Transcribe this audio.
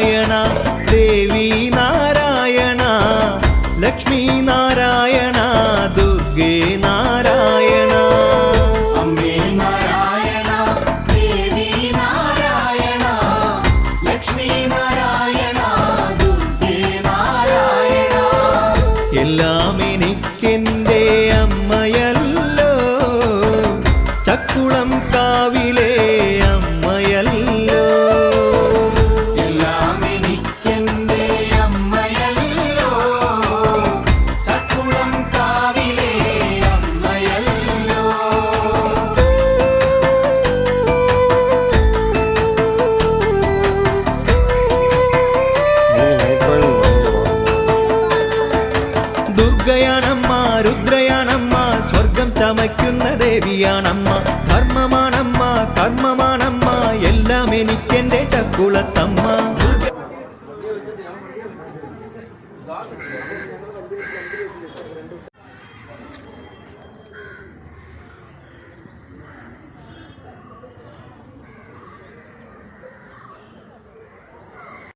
നാരായണ, ദേവി നാരായണ, ലക്ഷ്മി നാരായണ, ദുർഗേ നാരായണ. അമ്മേ നാരായണ, ദേവി നാരായണ, ലക്ഷ്മി നാരായണ, ദുർഗേ നാരായണ. എല്ലാം എനിക്കെൻ്റെ അമ്മയല്ലോ, ചക്കുളം കാവിലെ അമ്മയല്ലോ. എല്ലാം എനിക്കെന്റെ അമ്മയല്ലോ, ചക്കുളം കാവിലെ അമ്മയല്ലോ. ദുർഗയാണമ്മ, രുദ്രയാണമ്മ, സ്വർഗം ചമയ്ക്കുന്ന ദേവിയാണമ്മ. ധർമ്മമാണമ്മ, കർമ്മമാണമ്മ, എല്ലാം എനിക്കെൻ്റെ ചക്കുളത്തമ്മ.